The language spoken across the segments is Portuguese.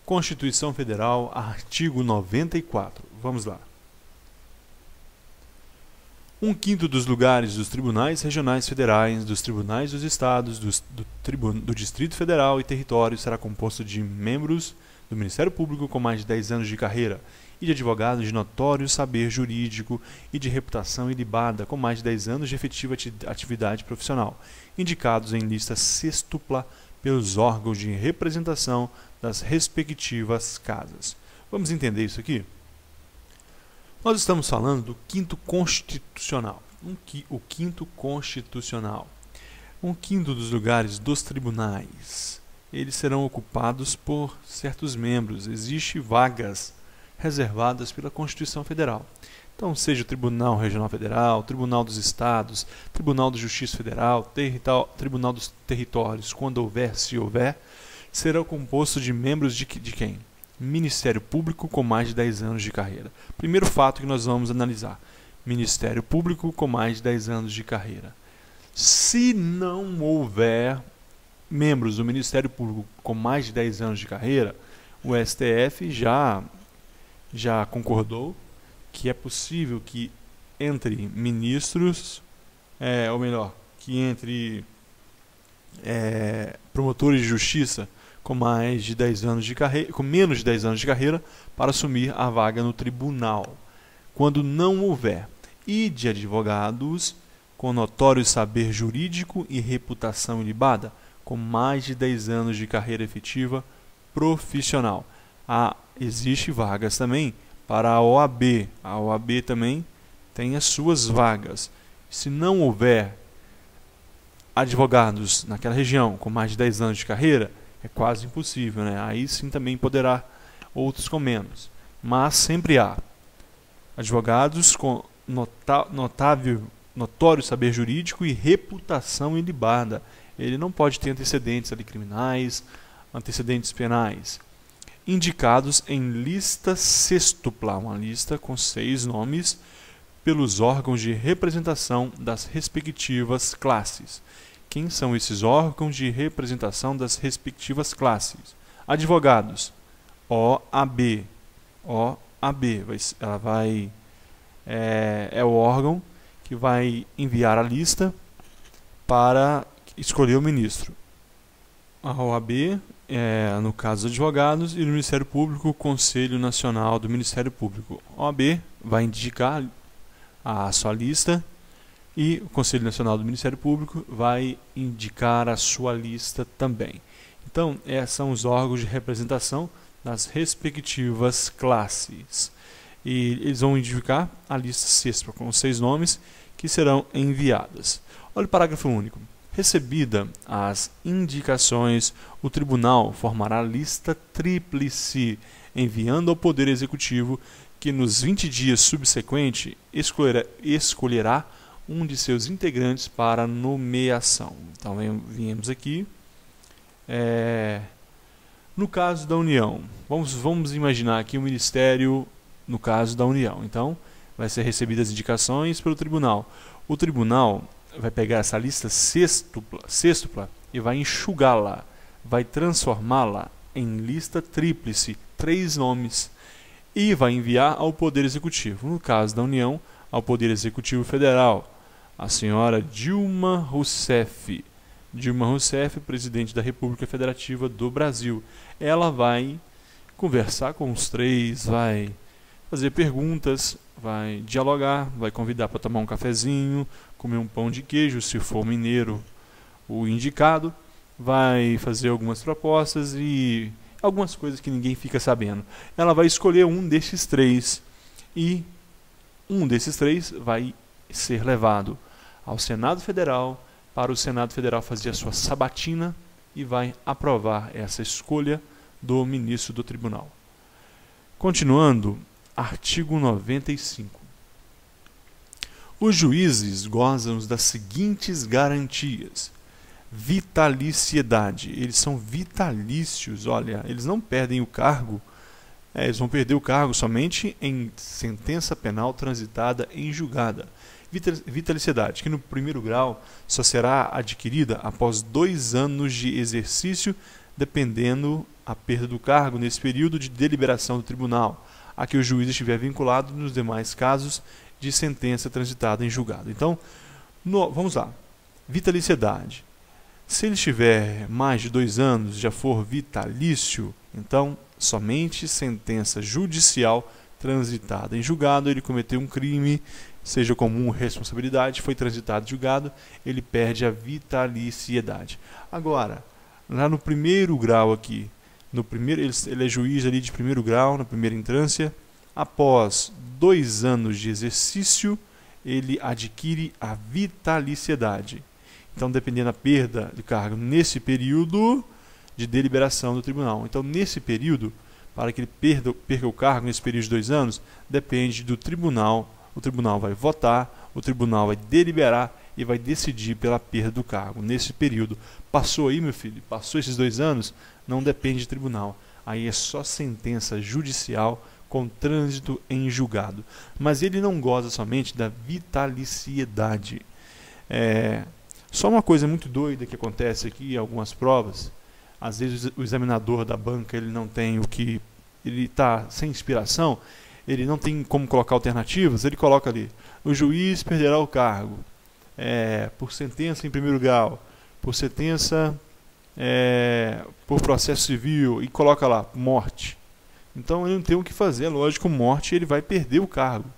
Constituição Federal, artigo 94. Vamos lá. 1/5 dos lugares dos tribunais regionais federais, dos tribunais dos estados, do Distrito Federal e território será composto de membros do Ministério Público com mais de 10 anos de carreira e de advogados de notório saber jurídico e de reputação ilibada com mais de 10 anos de efetiva atividade profissional, indicados em lista sextupla pelos órgãos de representação das respectivas casas. Vamos entender isso aqui? Nós estamos falando do 5º constitucional. O 5º constitucional. 1/5 dos lugares dos tribunais. Eles serão ocupados por certos membros. Existem vagas reservadas pela Constituição Federal. Então, seja o Tribunal Regional Federal, Tribunal dos Estados, Tribunal de Justiça Federal, Tribunal dos Territórios, quando houver, se houver, será composto de membros de quem? Ministério Público com mais de 10 anos de carreira. Primeiro fato que nós vamos analisar. Ministério Público com mais de 10 anos de carreira. Se não houver membros do Ministério Público com mais de 10 anos de carreira, o STF já concordou que é possível que entre ministros, ou melhor, que entre promotores de justiça com mais de 10 anos de carreira, com menos de 10 anos de carreira, para assumir a vaga no tribunal, quando não houver, e de advogados com notório saber jurídico e reputação ilibada, com mais de 10 anos de carreira efetiva profissional. Existem vagas também para a OAB. A OAB também tem as suas vagas. Se não houver advogados naquela região com mais de 10 anos de carreira, é quase impossível, né? Aí sim também poderá outros com menos. Mas sempre há advogados com notório saber jurídico e reputação ilibada. Ele não pode ter antecedentes ali criminais, antecedentes penais. Indicados em lista sextupla, uma lista com 6 nomes, pelos órgãos de representação das respectivas classes. Quem são esses órgãos de representação das respectivas classes? Advogados, OAB. É o órgão que vai enviar a lista para escolher o ministro. A OAB, no caso dos advogados, e no Ministério Público, o Conselho Nacional do Ministério Público. A OAB vai indicar a sua lista e o Conselho Nacional do Ministério Público vai indicar a sua lista também. Então, esses são os órgãos de representação das respectivas classes. E eles vão indicar a lista sexta com 6 nomes que serão enviadas. Olha o parágrafo único. Recebida as indicações, o tribunal formará lista tríplice, enviando ao Poder Executivo, que nos 20 dias subsequentes escolherá um de seus integrantes para nomeação. Então, viemos aqui. No caso da União, vamos imaginar aqui o Ministério, no caso da União. Então, vai ser recebidas as indicações pelo tribunal. O tribunal vai pegar essa lista sextupla e vai enxugá-la, vai transformá-la em lista tríplice, 3 nomes, e vai enviar ao Poder Executivo. No caso da União, ao Poder Executivo Federal, a senhora Dilma Rousseff. Dilma Rousseff, presidente da República Federativa do Brasil. Ela vai conversar com os 3, vai fazer perguntas, vai dialogar, vai convidar para tomar um cafezinho, comer um pão de queijo, se for mineiro o indicado, vai fazer algumas propostas e algumas coisas que ninguém fica sabendo. Ela vai escolher um desses 3 e um desses 3 vai ser levado ao Senado Federal, para o Senado Federal fazer a sua sabatina e vai aprovar essa escolha do ministro do tribunal. Continuando, artigo 95. Os juízes gozam das seguintes garantias. Vitaliciedade. Eles são vitalícios, olha, eles não perdem o cargo, eles vão perder o cargo somente em sentença penal transitada em julgada. Vitaliciedade, que no primeiro grau só será adquirida após 2 anos de exercício, dependendo a perda do cargo nesse período de deliberação do tribunal, a que o juiz estiver vinculado nos demais casos de sentença transitada em julgado. Então, vamos lá. Vitaliciedade. Se ele estiver mais de 2 anos, já for vitalício, então somente sentença judicial transitada em julgado, ele cometeu um crime, seja comum responsabilidade, foi transitado em julgado, ele perde a vitaliciedade. Agora, lá no primeiro grau aqui, ele é juiz ali de primeiro grau, na primeira instância, após 2 anos de exercício, ele adquire a vitaliciedade. Então, dependendo da perda de cargo nesse período de deliberação do tribunal. Então, nesse período, para que ele perca o cargo nesse período de 2 anos, depende do tribunal. O tribunal vai votar, o tribunal vai deliberar e vai decidir pela perda do cargo. Nesse período, passou aí, meu filho, passou esses 2 anos, não depende de tribunal. Aí é só sentença judicial com trânsito em julgado. Mas ele não goza somente da vitaliciedade. Só uma coisa muito doida que acontece aqui em algumas provas. Às vezes o examinador da banca ele não tem ele está sem inspiração, ele não tem como colocar alternativas, ele coloca ali: o juiz perderá o cargo por sentença em primeiro grau, por sentença por processo civil, e coloca lá morte. Então ele não tem o que fazer, é lógico, morte, ele vai perder o cargo,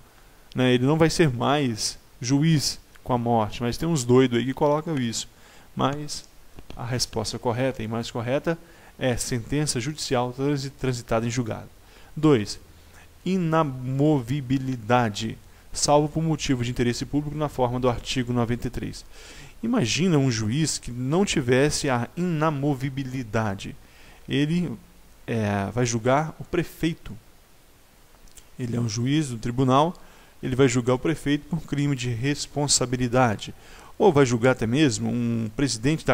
né? Ele não vai ser mais juiz com a morte, mas tem uns doidos aí que colocam isso. Mas a resposta correta e mais correta é sentença judicial transitada em julgado. 2. Inamovibilidade, salvo por motivo de interesse público na forma do artigo 93. Imagina um juiz que não tivesse a inamovibilidade. Ele vai julgar o prefeito. Ele é um juiz do tribunal, ele vai julgar o prefeito por crime de responsabilidade. Ou vai julgar até mesmo um presidente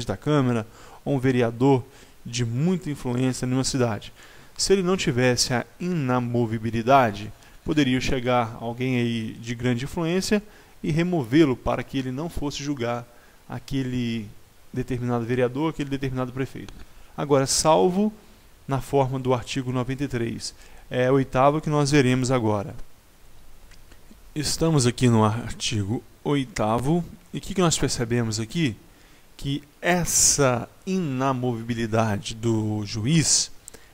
da Câmara ou um vereador de muita influência numa cidade. Se ele não tivesse a inamovibilidade, poderia chegar alguém aí de grande influência e removê-lo para que ele não fosse julgar aquele determinado vereador, aquele determinado prefeito. Agora, salvo na forma do artigo 93. É o 8º que nós veremos agora. Estamos aqui no artigo 8º, e o que nós percebemos aqui? Que essa inamovibilidade do juiz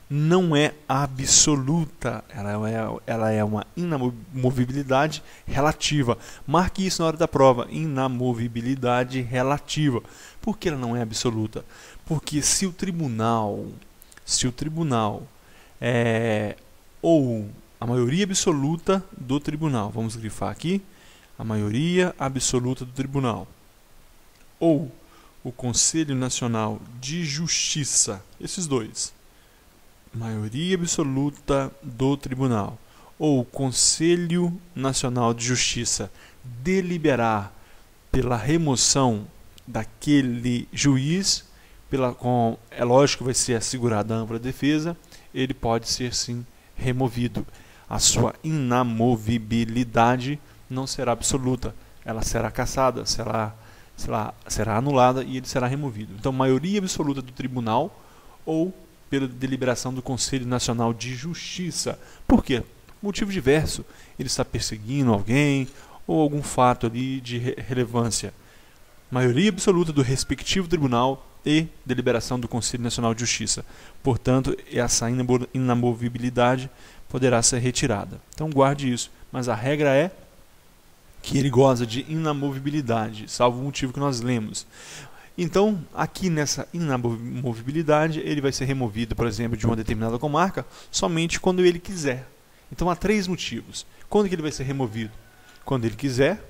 não é absoluta, ela é uma inamovibilidade relativa. Marque isso na hora da prova: inamovibilidade relativa. Por que ela não é absoluta? Porque se o tribunal ou a maioria absoluta do tribunal, vamos grifar aqui, a maioria absoluta do tribunal, ou o Conselho Nacional de Justiça, esses dois, maioria absoluta do tribunal, ou o Conselho Nacional de Justiça, deliberar pela remoção daquele juiz, é lógico que vai ser assegurada a ampla defesa, ele pode ser sim removido. A sua inamovibilidade não será absoluta, ela será cassada, será anulada e ele será removido. Então, maioria absoluta do tribunal ou pela deliberação do Conselho Nacional de Justiça. Por quê? Motivo diverso. Ele está perseguindo alguém ou algum fato ali de relevância. Maioria absoluta do respectivo tribunal e deliberação do Conselho Nacional de Justiça. Portanto, essa inamovibilidade poderá ser retirada. Então, guarde isso. Mas a regra é que ele goza de inamovibilidade, salvo o motivo que nós lemos. Então, aqui nessa inamovibilidade, ele vai ser removido, por exemplo, de uma determinada comarca, somente quando ele quiser. Então, há 3 motivos. Quando que ele vai ser removido? Quando ele quiser,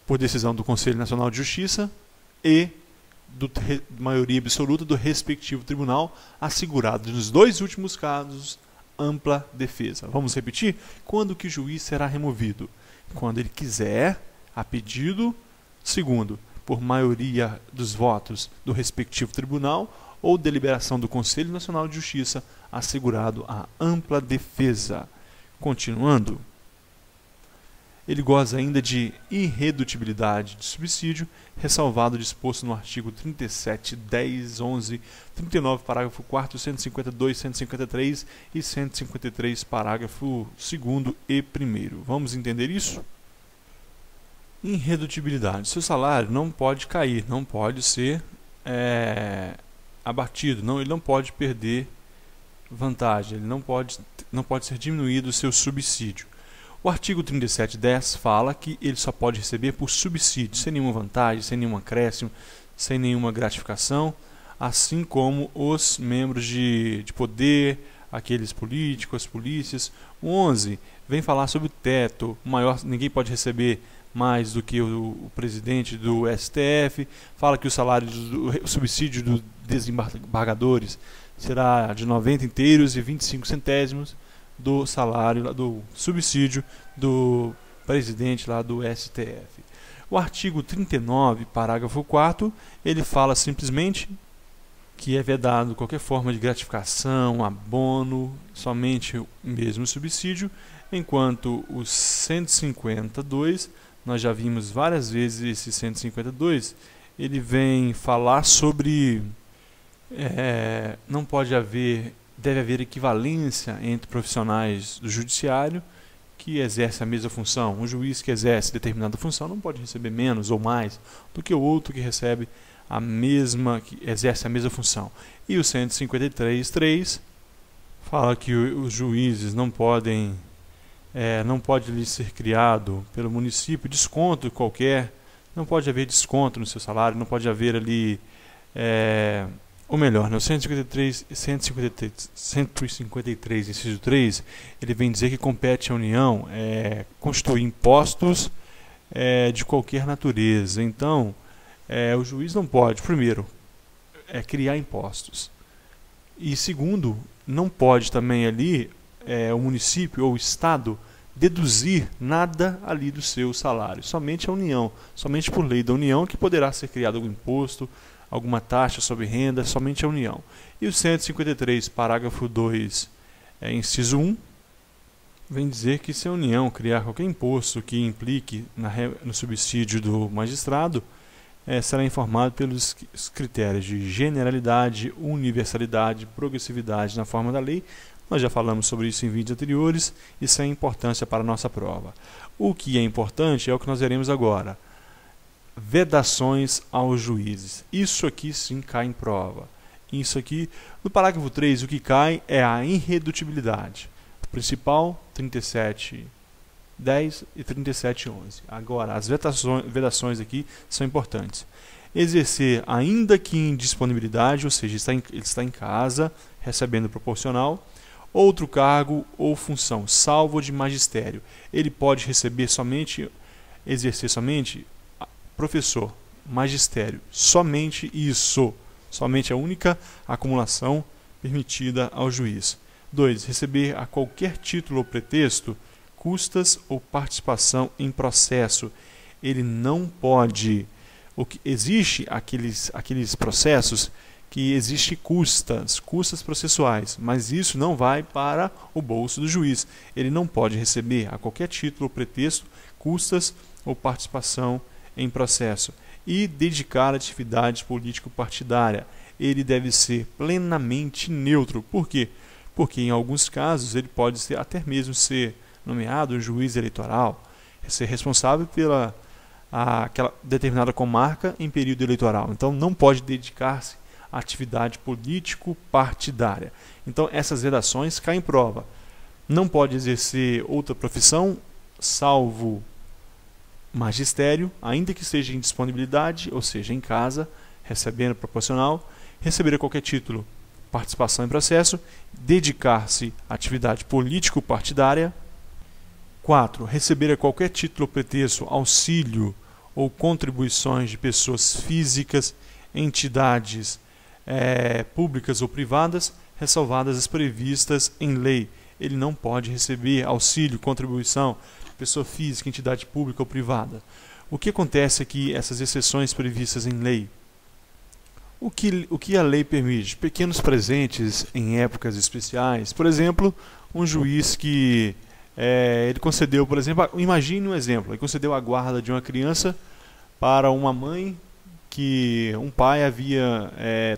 por decisão do Conselho Nacional de Justiça e maioria absoluta do respectivo tribunal, assegurado nos 2 últimos casos ampla defesa. Vamos repetir? Quando que o juiz será removido? Quando ele quiser, a pedido, segundo, por maioria dos votos do respectivo tribunal ou deliberação do Conselho Nacional de Justiça, assegurado a ampla defesa. Continuando, ele goza ainda de irredutibilidade de subsídio, ressalvado o disposto no artigo 37, 10, 11, 39, parágrafo 4º, 152, 153 e 153, parágrafo 2º e 1º. Vamos entender isso? Irredutibilidade. Seu salário não pode cair, não pode ser abatido, ele não pode perder vantagem, ele não pode ser diminuído o seu subsídio. O artigo 37.10 fala que ele só pode receber por subsídio, sem nenhuma vantagem, sem nenhum acréscimo, sem nenhuma gratificação, assim como os membros de poder, aqueles políticos, as polícias. O 11 vem falar sobre o teto, ninguém pode receber mais do que o presidente do STF, fala que o salário o subsídio dos desembargadores será de 90 inteiros e 25 centésimos do salário, do subsídio do presidente lá do STF. O artigo 39, parágrafo 4º, ele fala simplesmente que é vedado qualquer forma de gratificação, abono, somente o mesmo subsídio, enquanto o 152, nós já vimos várias vezes esse 152, ele vem falar sobre deve haver equivalência entre profissionais do judiciário que exercem a mesma função. Um juiz que exerce determinada função não pode receber menos ou mais do que o outro que recebe que exerce a mesma função. E o 153.3 fala que os juízes não pode lhe ser criado pelo município desconto qualquer, não pode haver desconto no seu salário, não pode haver ali ou melhor, no 153, inciso 3, ele vem dizer que compete à União constituir impostos de qualquer natureza. Então, o juiz não pode, primeiro, criar impostos. E segundo, não pode também ali o município ou o Estado deduzir nada ali do seu salário. Somente a União, somente por lei da União que poderá ser criado algum imposto, alguma taxa sobre renda, somente a União. E o 153, parágrafo 2, inciso 1, vem dizer que se a União criar qualquer imposto que implique no subsídio do magistrado, será informado pelos critérios de generalidade, universalidade, progressividade na forma da lei. Nós já falamos sobre isso em vídeos anteriores e sem importância para a nossa prova. O que é importante é o que nós veremos agora. Vedações aos juízes. Isso aqui sim cai em prova. Isso aqui, no parágrafo 3, o que cai é a irredutibilidade. O principal, 37.10 e 37.11. Agora, as vedações aqui são importantes. Exercer, ainda que em disponibilidade, ou seja, ele está em casa, recebendo proporcional, outro cargo ou função, salvo de magistério. Ele pode exercer somente professor, magistério, somente isso, somente a única acumulação permitida ao juiz. 2. Receber a qualquer título ou pretexto custas ou participação em processo. Ele não pode. Existe aqueles processos que existe custas processuais, mas isso não vai para o bolso do juiz. Ele não pode receber a qualquer título ou pretexto custas ou participação em processo e dedicar atividade político-partidária. Ele deve ser plenamente neutro. Por quê? Porque em alguns casos ele pode até mesmo ser nomeado um juiz eleitoral, ser responsável pela aquela determinada comarca em período eleitoral. Então não pode dedicar-se à atividade político-partidária. Então essas vedações caem em prova. Não pode exercer outra profissão, salvo magistério, ainda que seja em disponibilidade, ou seja, em casa, recebendo proporcional, receber a qualquer título, participação em processo, dedicar-se à atividade político-partidária. 4. Receber a qualquer título ou pretexto auxílio ou contribuições de pessoas físicas, entidades públicas ou privadas, ressalvadas as previstas em lei. Ele não pode receber auxílio, contribuição, pessoa física, entidade pública ou privada. O que acontece aqui, essas exceções previstas em lei? O que a lei permite? Pequenos presentes em épocas especiais. Por exemplo, um juiz que Ele concedeu, por exemplo, imagine um exemplo, ele concedeu a guarda de uma criança para uma mãe que um pai havia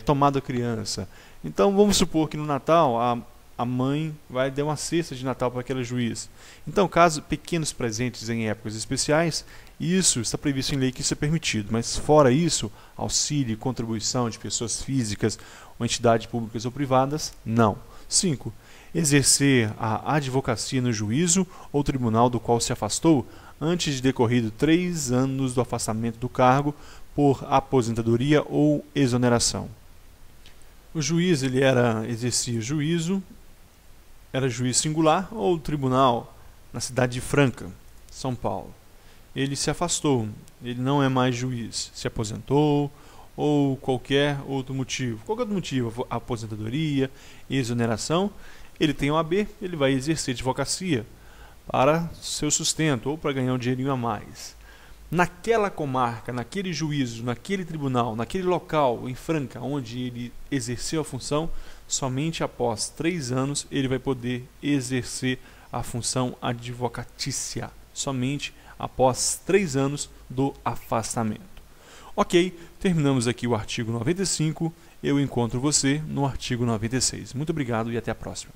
tomado a criança. Então vamos supor que no Natal a mãe vai dar uma cesta de Natal para aquele juiz. Então, caso pequenos presentes em épocas especiais, isso está previsto em lei que isso é permitido, mas fora isso, auxílio e contribuição de pessoas físicas ou entidades públicas ou privadas, não. 5. Exercer a advocacia no juízo ou tribunal do qual se afastou antes de decorrido 3 anos do afastamento do cargo por aposentadoria ou exoneração. O juiz exercia juízo, era juiz singular ou tribunal na cidade de Franca, São Paulo. Ele se afastou, ele não é mais juiz, se aposentou ou qualquer outro motivo. Qualquer outro motivo, aposentadoria, exoneração, ele tem OAB, ele vai exercer advocacia para seu sustento ou para ganhar um dinheirinho a mais. Naquela comarca, naquele juízo, naquele tribunal, naquele local em Franca, onde ele exerceu a função, somente após 3 anos ele vai poder exercer a função advocatícia. Somente após 3 anos do afastamento. Ok, terminamos aqui o artigo 95. Eu encontro você no artigo 96. Muito obrigado e até a próxima.